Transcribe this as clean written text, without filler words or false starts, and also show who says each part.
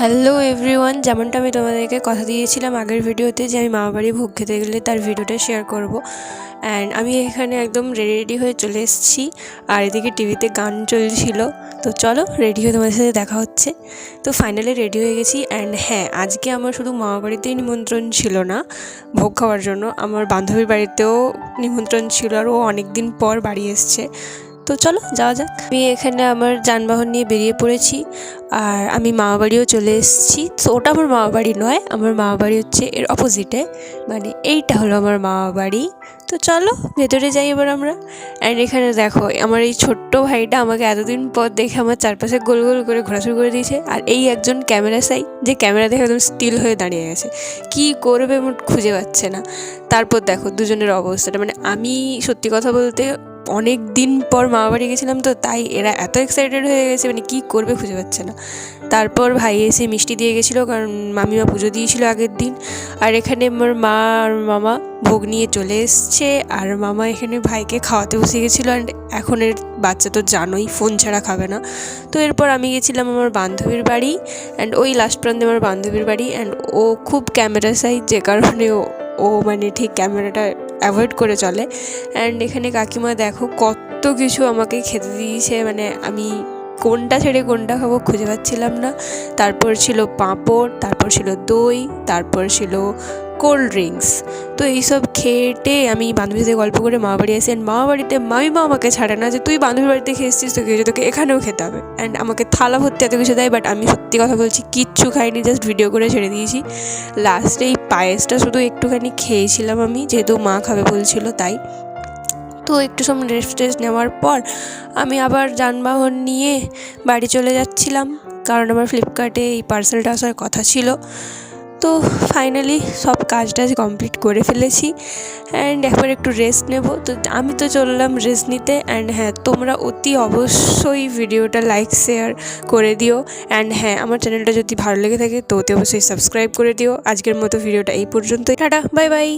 Speaker 1: Hello everyone, যেমনটা আমি তোমাদেরকে কথা দিয়েছিলাম আগের ভিডিওতে যে আমি মামাবাড়ি ভোগ খেতে গেলে তার ভিডিওটা শেয়ার করব। অ্যান্ড আমি এখানে একদম রেডি হয়ে চলে এসেছি, আর এদিকে টিভিতে গান চলছিল। তো চলো রেডি হয়ে তোমাদের সাথে দেখা হচ্ছে। তো ফাইনালি রেডি হয়ে গেছি। অ্যান্ড হ্যাঁ, আজকে আমার শুধু মামাবাড়িতেই নিমন্ত্রণ ছিল না ভোগ খাওয়ার জন্য, আমার বান্ধবীর বাড়িতেও নিমন্ত্রণ ছিল, আর ও অনেক দিন পর বাড়ি এসছে। তো চলো যাওয়া যাক। আমি এখানে আমার যানবাহন নিয়ে বেরিয়ে পড়েছি, আর আমি মামাবাড়িও চলে এসেছি। তো ওটা আমার মামাবাড়ি নয়, আমার মামাবাড়ি হচ্ছে এর অপোজিটে, মানে এইটা হলো আমার মামাবাড়ি। তো চলো ভেতরে যাই এবার আমরা। অ্যান্ড এখানে দেখো আমার এই ছোট্ট ভাইটা আমাকে এতদিন পর দেখে আমার চারপাশে গোল গোল করে ঘোরা শুরু করে দিয়েছে। আর এই একজন ক্যামেরা সাই, যে ক্যামেরা দেখে একদম স্টিল হয়ে দাঁড়িয়ে গেছে, কী করবে মোট খুঁজে পাচ্ছে না। তারপর দেখো দুজনের অবস্থাটা, মানে আমি সত্যি কথা বলতে অনেক দিন পর মামাবাড়ি গেছিলাম, তো তাই এরা এত এক্সাইটেড হয়ে গেছে, মানে কী করবে খুঁজে পাচ্ছে না। তারপর ভাই এসে মিষ্টি দিয়ে গেছিলো, কারণ মামিমা পুজো দিয়েছিল আগের দিন। আর এখানে আমার মা আর মামা ভোগ নিয়ে চলে এসছে, আর মামা এখানে ভাইকে খাওয়াতে বসে গেছিলো। অ্যান্ড এখনের বাচ্চা তো জানোই ফোন ছাড়া খাবে না। তো এরপর আমি গেছিলাম আমার বান্ধবীর বাড়ি, অ্যান্ড ওই লাস্ট প্রান্তে আমার বান্ধবীর বাড়ি। অ্যান্ড ও খুব ক্যামেরা সাই, যে কারণে ও মানে ঠিক ক্যামেরাটা অ্যাভয়েড করে চলে। অ্যান্ড এখানে কাকিমা দেখো কত কিছু আমাকে খেতে দিয়েছে, মানে আমি কোনটা ছেড়ে কোনটা খাবো খুঁজে পাচ্ছিলাম না। তারপর ছিল পাঁপড়, তারপর ছিল দই, তারপর ছিল কোল্ড ড্রিঙ্কস। তো এইসব খেটে আমি বান্ধবীর সাথে গল্প করে মামাবাড়ি আসি। অ্যান্ড মামাবাড়িতে মামিমা আমাকে ছাড়ে না, যে তুই বান্ধবীর বাড়িতে খেয়ে এসেছিস, তোকে এখানেও খেতে হবে। অ্যান্ড আমাকে থালা ভর্তি এত কিছু দেয়, বাট আমি সত্যি কথা বলছি কিচ্ছু খাইনি, জাস্ট ভিডিও করে ছেড়ে দিয়েছি। লাস্টে এই পায়েসটা শুধু একটুখানি খেয়েছিলাম আমি, যেহেতু মা খাবে বলছিল তাই। তো একটু সময় রেস্ট নেওয়ার পর আমি আবার যানবাহন নিয়ে বাড়ি চলে যাচ্ছিলাম, কারণ আমার ফ্লিপকার্টে এই পার্সেলটা আসার কথা ছিল। তো ফাইনালি সব কাজ টাজ কমপ্লিট করে ফেলেছি, অ্যান্ড একবার একটু রেস্ট নেব। তো আমি তো চললাম রেস্ট নিতে। অ্যান্ড হ্যাঁ, তোমরা অতি অবশ্যই ভিডিওটা লাইক শেয়ার করে দিও। অ্যান্ড হ্যাঁ, আমার চ্যানেলটা যদি ভালো লেগে থাকে তো অতি অবশ্যই সাবস্ক্রাইব করে দিও। আজকের মতো ভিডিওটা এই পর্যন্তই, টাটা, বাই বাই।